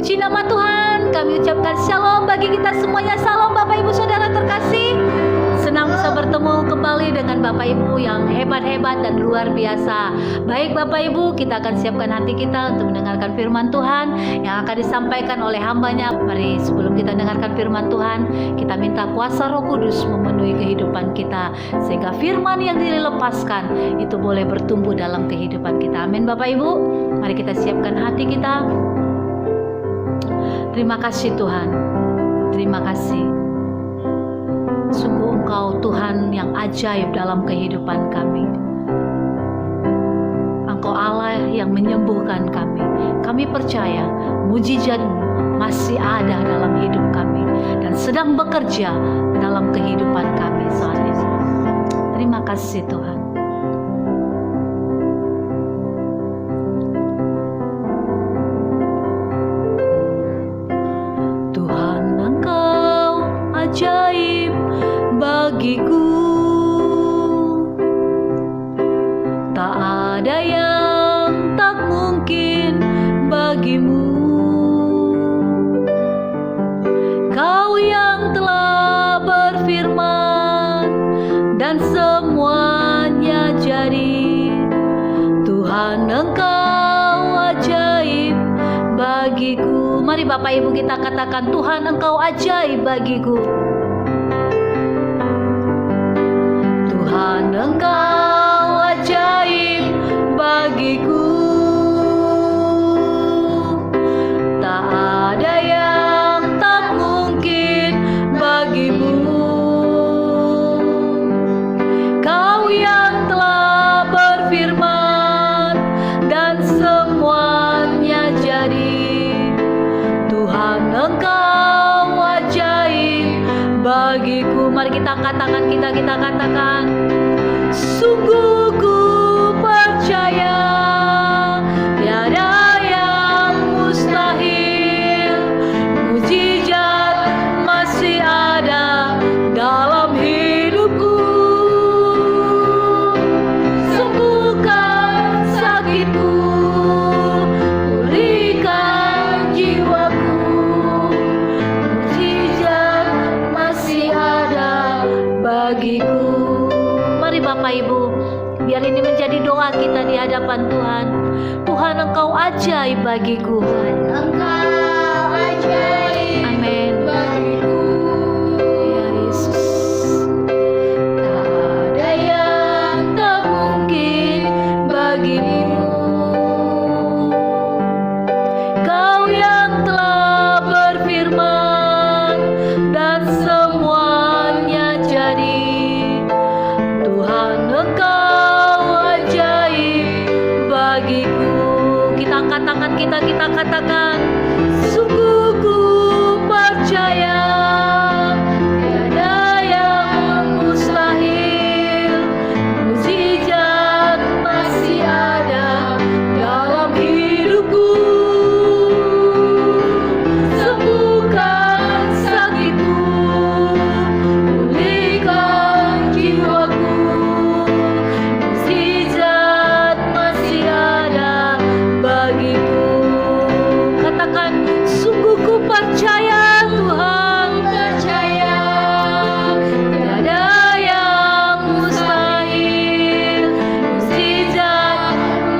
Puji nama Tuhan, kami ucapkan shalom bagi kita semuanya. Salam Bapak Ibu Saudara terkasih. Senang bisa bertemu kembali dengan Bapak Ibu yang hebat-hebat dan luar biasa. Baik Bapak Ibu, kita akan siapkan hati kita untuk mendengarkan firman Tuhan yang akan disampaikan oleh hambanya. Mari sebelum kita dengarkan firman Tuhan, kita minta kuasa Roh Kudus memenuhi kehidupan kita, sehingga firman yang dilepaskan itu boleh bertumbuh dalam kehidupan kita. Amin Bapak Ibu, mari kita siapkan hati kita. Terima kasih Tuhan, terima kasih. Sungguh Engkau Tuhan yang ajaib dalam kehidupan kami. Engkau Allah yang menyembuhkan kami. Kami percaya mujizat-Mu masih ada dalam hidup kami dan sedang bekerja dalam kehidupan kami saat ini. Terima kasih Tuhan. Ajaib bagiku, tak ada yang tak mungkin bagimu. Kau yang telah berfirman dan semuanya jadi. Tuhan Engkau ajaib bagiku. Mari Bapak Ibu kita katakan, Tuhan Engkau ajaib bagiku. Tuhan Engkau ajaib bagiku. Tak ada yang tak mungkin bagimu. Kau yang telah berfirman dan semuanya jadi. Tuhan Engkau ajaib bagiku. Mari kita katakan, kita katakan, sungguh ku percaya tiada yang mustahil. Mujizat masih ada dalam hidupku. Sembuhkan sakitku, pulihkan jiwaku. Mujizat masih ada bagiku. Mari Bapak Ibu, biar ini menjadi doa kita di hadapan Tuhan. Tuhan Engkau ajaib bagiku. Engkau ajaib Amin. bagiku. Ya Yesus. Tak ada yang tak mungkin bagimu. Kau yang telah berfirman dan semuanya jadi. Tuhan Engkau ajaib bagiku. Kita angkat tangan kita katakan, sungguh ku percaya tiada yang mustahil. Mujizat masih ada dalam hidupku. Sembuhkan sakitku, pulihkan jiwaku. Mujizat masih ada bagiku. Katakan, sungguh ku percaya Tuhan, Percaya tiada yang mustahil. Mujizat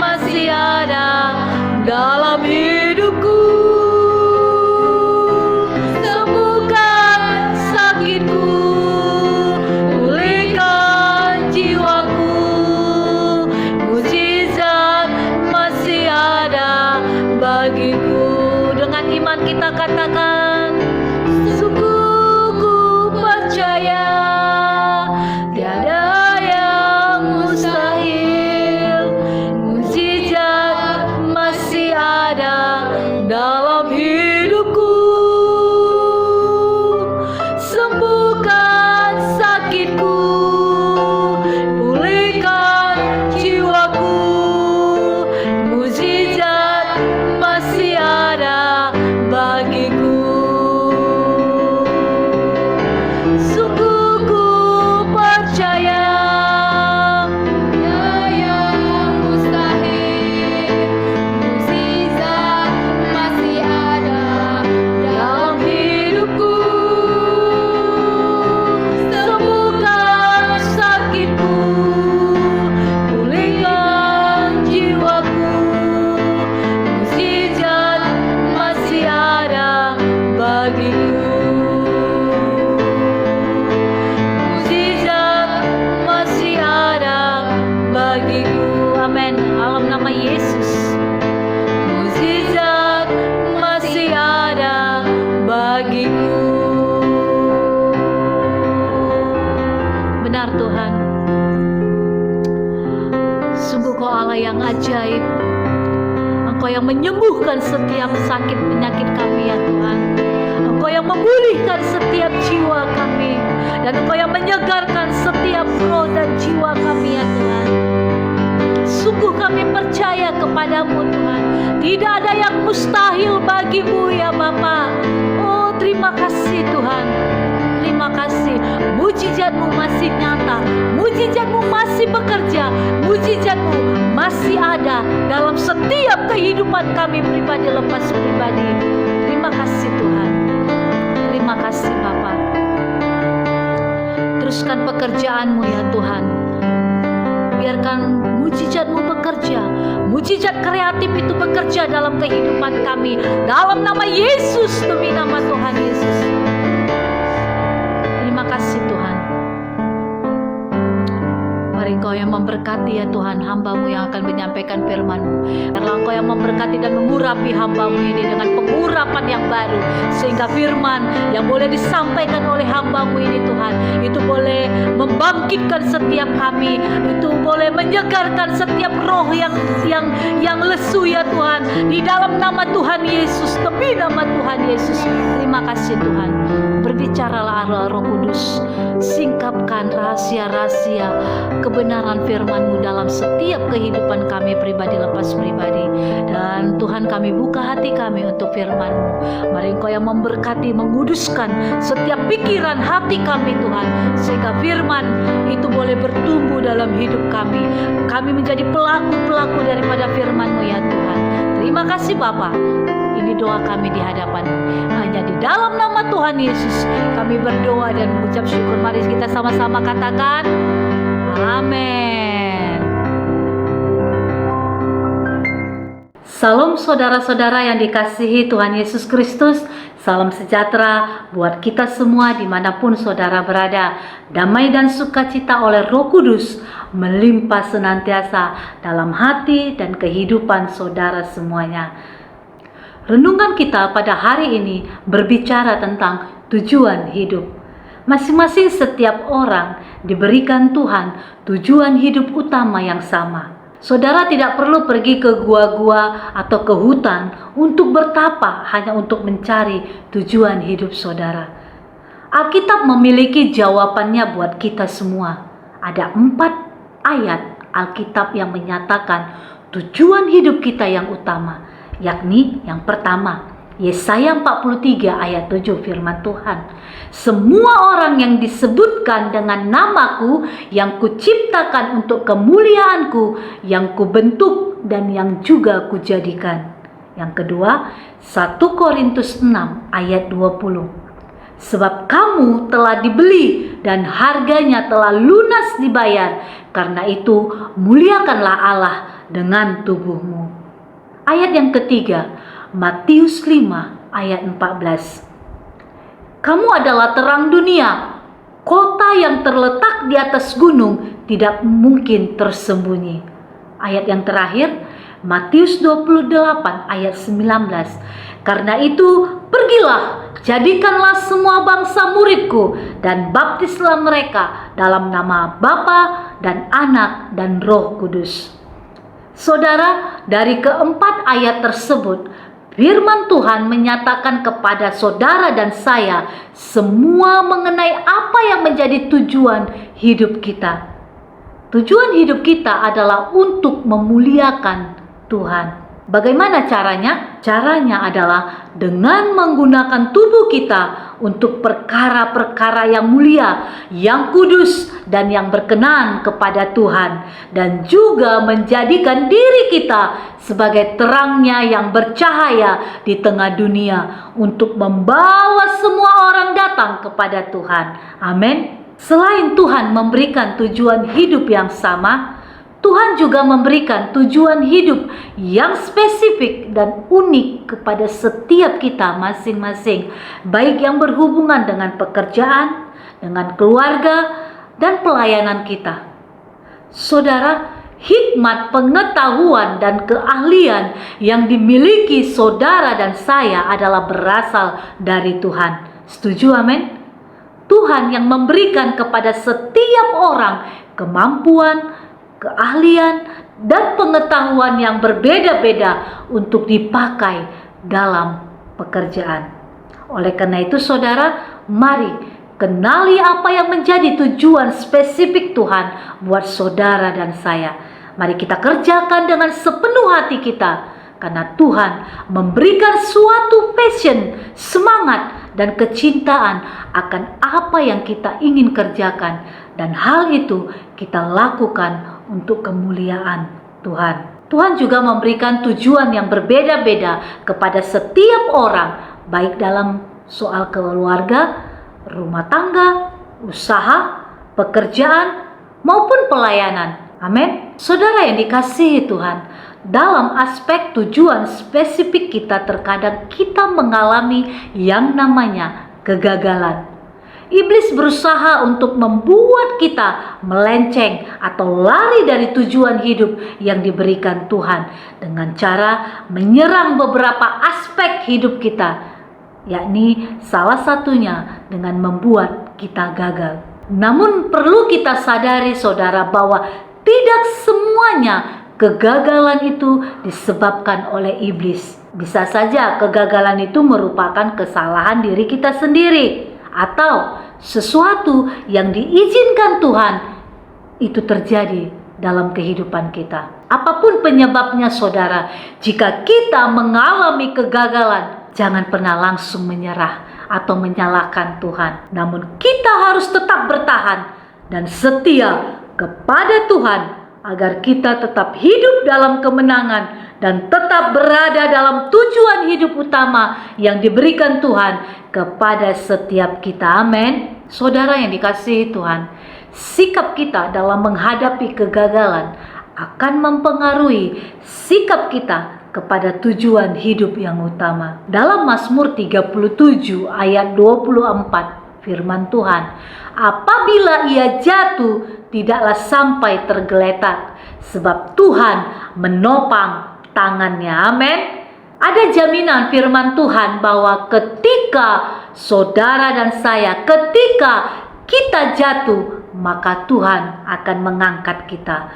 masih ada dalam hidupku. Sembuhkan sakitku, pulihkan jiwaku. Mujizat masih ada bagiku. Dengan iman kita katakan, sungguh ku percaya tiada yang mustahil. Mujizat masih ada dalam hidupku. Sembuhkan sakitku, pulihkan jiwaku. Mujizat masih ada bagiku. Sungguh yang menyembuhkan setiap sakit penyakit kami ya Tuhan. Engkau yang memulihkan setiap jiwa kami, dan Engkau yang menyegarkan setiap roh dan jiwa kami ya Tuhan. Sungguh kami percaya kepadamu Tuhan. Tidak ada yang mustahil bagimu ya Bapa. Oh, terima kasih Tuhan. Terima kasih. Mujizat-Mu masih nyata, mujizat-Mu masih bekerja, mujizat-Mu masih ada dalam setiap kehidupan kami pribadi lepas pribadi. Terima kasih Tuhan. Terima kasih Bapa. Teruskan pekerjaan-Mu ya Tuhan. Biarkan mujizat-Mu bekerja, mujizat kreatif itu bekerja dalam kehidupan kami. Dalam nama Yesus, demi nama Tuhan Yesus. Terima kasih Tuhan. Mari Engkau yang memberkati ya Tuhan hamba-Mu yang akan menyampaikan firman-Mu. Karena Engkau yang memberkati dan mengurapi hamba-Mu ini dengan pengurapan yang baru, sehingga firman yang boleh disampaikan oleh hamba-Mu ini Tuhan, itu boleh membangkitkan setiap kami, itu boleh menyegarkan setiap roh yang lesu ya Tuhan. Di dalam nama Tuhan Yesus, demi nama Tuhan Yesus. Terima kasih Tuhan. Berbicaralah Allah Roh Kudus, singkapkan rahasia-rahasia kebenaran firman-Mu dalam setiap kehidupan kami pribadi lepas pribadi. Dan Tuhan, kami buka hati kami untuk firman-Mu. Mari Engkau yang memberkati, menguduskan setiap pikiran hati kami Tuhan, sehingga firman itu boleh bertumbuh dalam hidup kami. Kami menjadi pelaku-pelaku daripada firman-Mu ya Tuhan. Terima kasih Bapa. Ini doa kami di hadapan-Mu. Hanya di dalam nama Tuhan Yesus kami berdoa dan mengucap syukur. Mari kita sama-sama katakan amin. Salam saudara-saudara yang dikasihi Tuhan Yesus Kristus. Salam sejahtera buat kita semua dimanapun saudara berada. Damai dan sukacita oleh Roh Kudus melimpah senantiasa dalam hati dan kehidupan saudara semuanya. Renungan kita pada hari ini berbicara tentang tujuan hidup. Masing-masing setiap orang diberikan Tuhan tujuan hidup utama yang sama. Saudara tidak perlu pergi ke gua-gua atau ke hutan untuk bertapa hanya untuk mencari tujuan hidup saudara. Alkitab memiliki jawabannya buat kita semua. Ada 4 ayat Alkitab yang menyatakan tujuan hidup kita yang utama, yakni yang pertama, Yesaya 43 ayat 7 firman Tuhan. Semua orang yang disebutkan dengan namaku, yang kuciptakan untuk kemuliaanku, yang kubentuk dan yang juga kujadikan. Yang kedua, 1 Korintus 6 ayat 20. Sebab kamu telah dibeli dan harganya telah lunas dibayar, karena itu muliakanlah Allah dengan tubuhmu. Ayat yang ketiga, Matius 5 ayat 14. Kamu adalah terang dunia. Kota yang terletak di atas gunung tidak mungkin tersembunyi. Ayat yang terakhir, Matius 28 ayat 19. Karena itu, pergilah, jadikanlah semua bangsa muridku, dan baptislah mereka dalam nama Bapa dan Anak dan Roh Kudus. Saudara, dari keempat ayat tersebut, firman Tuhan menyatakan kepada saudara dan saya semua mengenai apa yang menjadi tujuan hidup kita. Tujuan hidup kita adalah untuk memuliakan Tuhan. Bagaimana caranya? Caranya adalah dengan menggunakan tubuh kita untuk perkara-perkara yang mulia, yang kudus, dan yang berkenan kepada Tuhan, dan juga menjadikan diri kita sebagai terangnya yang bercahaya di tengah dunia untuk membawa semua orang datang kepada Tuhan. Amin. Selain Tuhan memberikan tujuan hidup yang sama, Tuhan juga memberikan tujuan hidup yang spesifik dan unik kepada setiap kita masing-masing, baik yang berhubungan dengan pekerjaan, dengan keluarga, dan pelayanan kita. Saudara, hikmat, pengetahuan, dan keahlian yang dimiliki saudara dan saya adalah berasal dari Tuhan. Setuju, amin? Tuhan yang memberikan kepada setiap orang kemampuan, keahlian, dan pengetahuan yang berbeda-beda untuk dipakai dalam pekerjaan. Oleh karena itu saudara, mari kenali apa yang menjadi tujuan spesifik Tuhan buat saudara dan saya. Mari kita kerjakan dengan sepenuh hati kita, karena Tuhan memberikan suatu passion, semangat, dan kecintaan akan apa yang kita ingin kerjakan, dan hal itu kita lakukan untuk kemuliaan Tuhan. Tuhan juga memberikan tujuan yang berbeda-beda kepada setiap orang, baik dalam soal keluarga, rumah tangga, usaha, pekerjaan, maupun pelayanan. Amin. Saudara yang dikasihi Tuhan, dalam aspek tujuan spesifik kita, terkadang kita mengalami yang namanya kegagalan. Iblis berusaha untuk membuat kita melenceng atau lari dari tujuan hidup yang diberikan Tuhan dengan cara menyerang beberapa aspek hidup kita, yakni salah satunya dengan membuat kita gagal. Namun perlu kita sadari saudara bahwa tidak semuanya kegagalan itu disebabkan oleh iblis. Bisa saja kegagalan itu merupakan kesalahan diri kita sendiri, atau sesuatu yang diizinkan Tuhan itu terjadi dalam kehidupan kita. Apapun penyebabnya saudara, jika kita mengalami kegagalan, jangan pernah langsung menyerah atau menyalahkan Tuhan. Namun kita harus tetap bertahan dan setia kepada Tuhan, agar kita tetap hidup dalam kemenangan dan tetap berada dalam tujuan hidup utama yang diberikan Tuhan kepada setiap kita. Amin. Saudara yang dikasihi Tuhan, sikap kita dalam menghadapi kegagalan akan mempengaruhi sikap kita kepada tujuan hidup yang utama. Dalam Mazmur 37 ayat 24, firman Tuhan, apabila ia jatuh, tidaklah sampai tergeletak, sebab Tuhan menopang tangannya. Amin. Ada jaminan firman Tuhan bahwa ketika saudara dan saya, ketika kita jatuh, maka Tuhan akan mengangkat kita.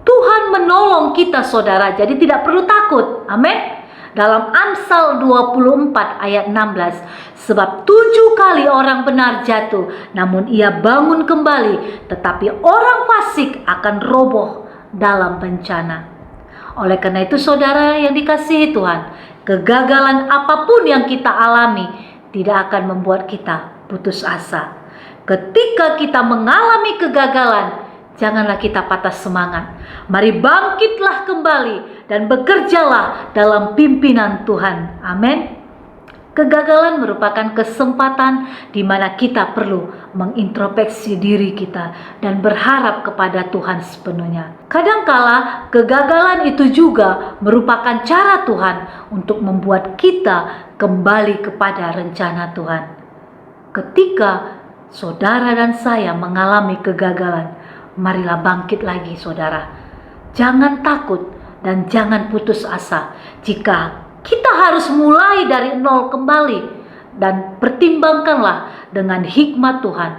Tuhan menolong kita saudara, jadi tidak perlu takut. Amin. Dalam Amsal 24 ayat 16, sebab 7 kali orang benar jatuh, namun ia bangun kembali, tetapi orang fasik akan roboh dalam bencana. Oleh karena itu saudara yang dikasihi Tuhan, kegagalan apapun yang kita alami tidak akan membuat kita putus asa. Ketika kita mengalami kegagalan, janganlah kita patah semangat. Mari bangkitlah kembali dan bekerjalah dalam pimpinan Tuhan. Amin. Kegagalan merupakan kesempatan di mana kita perlu mengintrospeksi diri kita dan berharap kepada Tuhan sepenuhnya. Kadangkala kegagalan itu juga merupakan cara Tuhan untuk membuat kita kembali kepada rencana Tuhan. Ketika saudara dan saya mengalami kegagalan, marilah bangkit lagi saudara. Jangan takut dan jangan putus asa. Jika kita harus mulai dari nol kembali, dan pertimbangkanlah dengan hikmat Tuhan,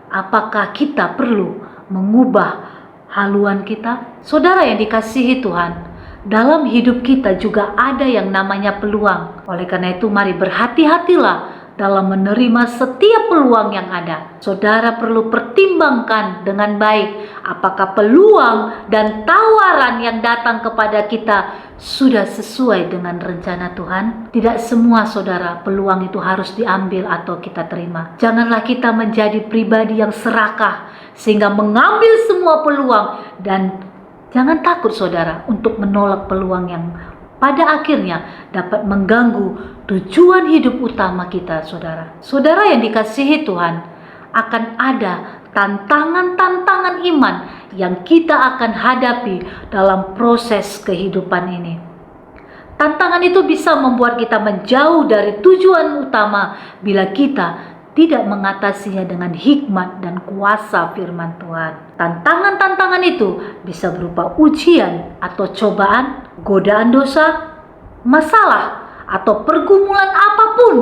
apakah kita perlu mengubah haluan kita? Saudara yang dikasihi Tuhan, dalam hidup kita juga ada yang namanya peluang. Oleh karena itu mari berhati-hatilah dalam menerima setiap peluang yang ada. Saudara perlu pertimbangkan dengan baik apakah peluang dan tawaran yang datang kepada kita sudah sesuai dengan rencana Tuhan. Tidak semua saudara peluang itu harus diambil atau kita terima. Janganlah kita menjadi pribadi yang serakah sehingga mengambil semua peluang, dan jangan takut saudara untuk menolak peluang yang pada akhirnya dapat mengganggu tujuan hidup utama kita saudara. Saudara yang dikasihi Tuhan, akan ada tantangan-tantangan iman yang kita akan hadapi dalam proses kehidupan ini. Tantangan itu bisa membuat kita menjauh dari tujuan utama bila kita tidak mengatasinya dengan hikmat dan kuasa firman Tuhan. Tantangan-tantangan itu bisa berupa ujian atau cobaan, godaan dosa, masalah atau pergumulan apapun,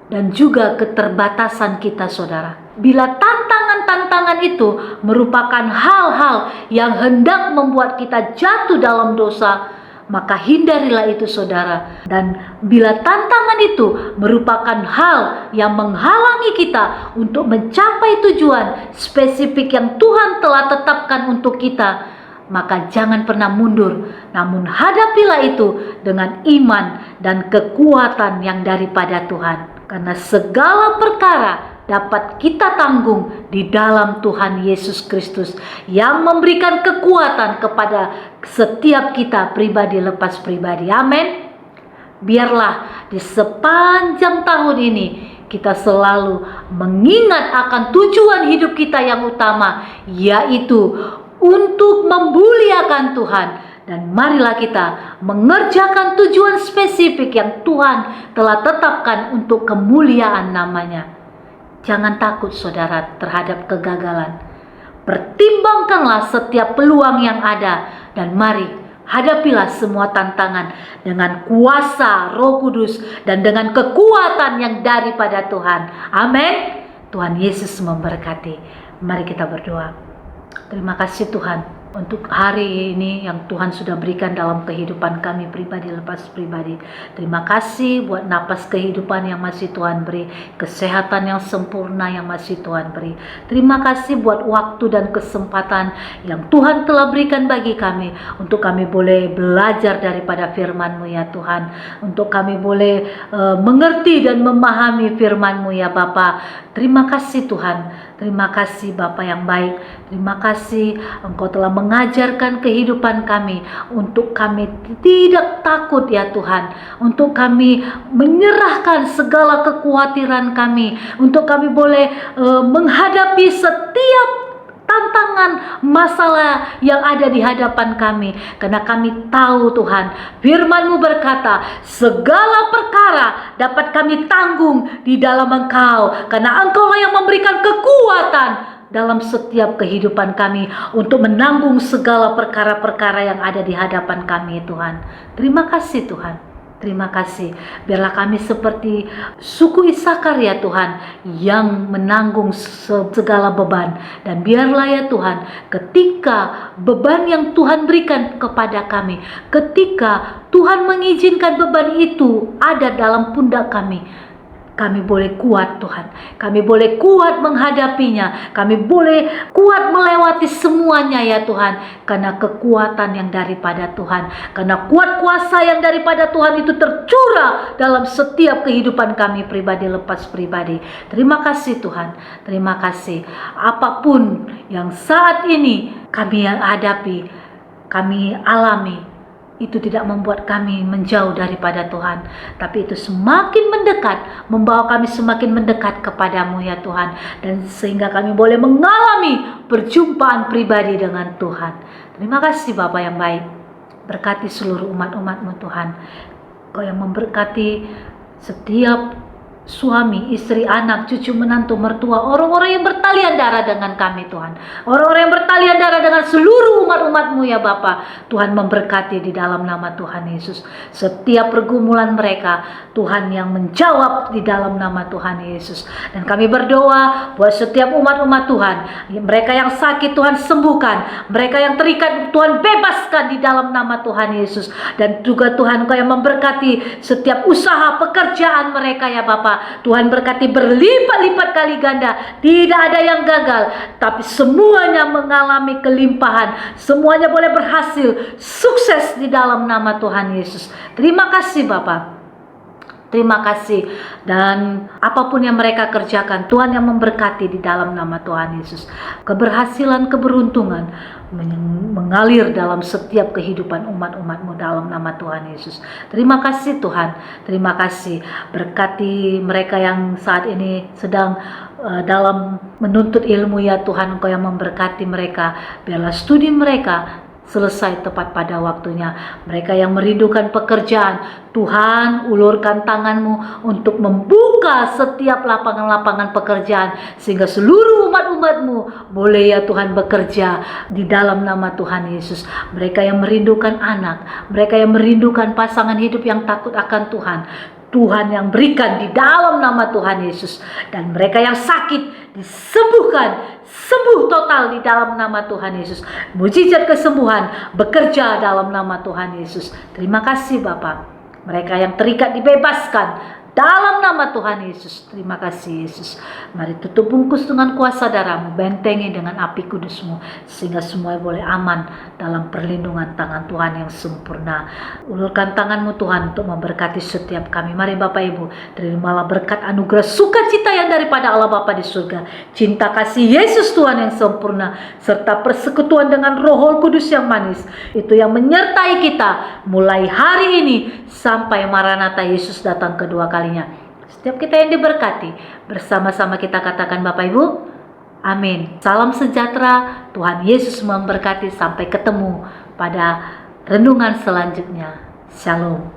dan juga keterbatasan kita saudara. bila tantangan-tantangan itu merupakan hal-hal yang hendak membuat kita jatuh dalam dosa, maka hindarilah itu saudara. Dan bila tantangan itu merupakan hal yang menghalangi kita untuk mencapai tujuan spesifik yang Tuhan telah tetapkan untuk kita, maka jangan pernah mundur, namun hadapilah itu dengan iman dan kekuatan yang daripada Tuhan. Karena segala perkara dapat kita tanggung di dalam Tuhan Yesus Kristus yang memberikan kekuatan kepada setiap kita pribadi lepas pribadi. Amin. Biarlah di sepanjang tahun ini kita selalu mengingat akan tujuan hidup kita yang utama, yaitu untuk memuliakan Tuhan. Dan marilah kita mengerjakan tujuan spesifik yang Tuhan telah tetapkan untuk kemuliaan namanya. Jangan takut saudara terhadap kegagalan. Pertimbangkanlah setiap peluang yang ada, dan mari hadapilah semua tantangan dengan kuasa Roh Kudus dan dengan kekuatan yang daripada Tuhan. Amin. Tuhan Yesus memberkati. Mari kita berdoa. Terima kasih Tuhan untuk hari ini yang Tuhan sudah berikan dalam kehidupan kami pribadi lepas pribadi. Terima kasih buat napas kehidupan yang masih Tuhan beri, kesehatan yang sempurna yang masih Tuhan beri. Terima kasih buat waktu dan kesempatan yang Tuhan telah berikan bagi kami, untuk kami boleh belajar daripada firman-Mu ya Tuhan, untuk kami boleh mengerti dan memahami firman-Mu ya Bapa. Terima kasih Tuhan. Terima kasih Bapa yang baik. Terima kasih Engkau telah mengajarkan kehidupan kami, untuk kami tidak takut ya Tuhan, untuk kami menyerahkan segala kekhawatiran kami, untuk kami boleh menghadapi setiap tantangan, masalah yang ada di hadapan kami. Karena kami tahu Tuhan, firman-Mu berkata, segala perkara dapat kami tanggung di dalam Engkau, karena Engkau yang memberikan kekuatan dalam setiap kehidupan kami untuk menanggung segala perkara-perkara yang ada di hadapan kami Tuhan. Terima kasih Tuhan. Terima kasih. Biarlah kami seperti suku Isakar ya Tuhan, yang menanggung segala beban. Dan biarlah ya Tuhan, ketika beban yang Tuhan berikan kepada kami, ketika Tuhan mengizinkan beban itu ada dalam pundak kami, kami boleh kuat Tuhan. Kami boleh kuat menghadapinya. Kami boleh kuat melewati semuanya ya Tuhan. Karena kekuatan yang daripada Tuhan. Karena kuat kuasa yang daripada Tuhan itu tercurah dalam setiap kehidupan kami pribadi lepas pribadi. Terima kasih Tuhan. Terima kasih. Apapun yang saat ini kami hadapi, kami alami, itu tidak membuat kami menjauh daripada Tuhan, tapi itu semakin mendekat, membawa kami semakin mendekat kepadamu ya Tuhan, dan sehingga kami boleh mengalami perjumpaan pribadi dengan Tuhan. Terima kasih Bapa yang baik. Berkati seluruh umat-umat-Mu Tuhan. Kau yang memberkati setiap suami, istri, anak, cucu, menantu, mertua, orang-orang yang bertalian darah dengan kami Tuhan, orang-orang yang bertalian darah dengan seluruh umat-umat-Mu ya Bapa. Tuhan memberkati di dalam nama Tuhan Yesus. Setiap pergumulan mereka, Tuhan yang menjawab di dalam nama Tuhan Yesus. Dan kami berdoa buat setiap umat-umat Tuhan, mereka yang sakit Tuhan sembuhkan, mereka yang terikat Tuhan bebaskan di dalam nama Tuhan Yesus. Dan juga Tuhan Kau yang memberkati setiap usaha pekerjaan mereka ya Bapa. Tuhan berkati berlipat-lipat kali ganda. Tidak ada yang gagal, tapi semuanya mengalami kelimpahan. Semuanya boleh berhasil, sukses di dalam nama Tuhan Yesus. Terima kasih Bapa. Terima kasih. Dan apapun yang mereka kerjakan, Tuhan yang memberkati di dalam nama Tuhan Yesus. Keberhasilan, keberuntungan mengalir dalam setiap kehidupan umat-umat-Mu dalam nama Tuhan Yesus. Terima kasih Tuhan. Terima kasih. Berkati mereka yang saat ini sedang dalam menuntut ilmu ya Tuhan. Engkau yang memberkati mereka. Biarlah studi mereka selesai tepat pada waktunya. Mereka yang merindukan pekerjaan, Tuhan ulurkan tangan-Mu untuk membuka setiap lapangan-lapangan pekerjaan, sehingga seluruh umat-umat-Mu boleh ya Tuhan bekerja di dalam nama Tuhan Yesus. Mereka yang merindukan anak, mereka yang merindukan pasangan hidup yang takut akan Tuhan, Tuhan yang berikan di dalam nama Tuhan Yesus. Dan mereka yang sakit disembuhkan, sembuh total di dalam nama Tuhan Yesus. Mujizat kesembuhan bekerja dalam nama Tuhan Yesus. Terima kasih Bapa. Mereka yang terikat dibebaskan dalam nama Tuhan Yesus. Terima kasih Yesus. Mari tutup bungkus dengan kuasa darah-Mu, bentengi dengan api kudus-Mu, sehingga semua boleh aman dalam perlindungan tangan Tuhan yang sempurna. Ulurkan tangan-Mu Tuhan untuk memberkati setiap kami. Mari Bapak Ibu, terimalah berkat anugerah sukacita yang daripada Allah Bapa di surga, cinta kasih Yesus Tuhan yang sempurna, serta persekutuan dengan Roh Kudus yang manis, itu yang menyertai kita mulai hari ini sampai Maranatha Yesus datang kedua kalinya. Setiap kita yang diberkati, bersama-sama kita katakan Bapak Ibu, amin. Salam sejahtera, Tuhan Yesus memberkati. Sampai ketemu pada renungan selanjutnya. Shalom.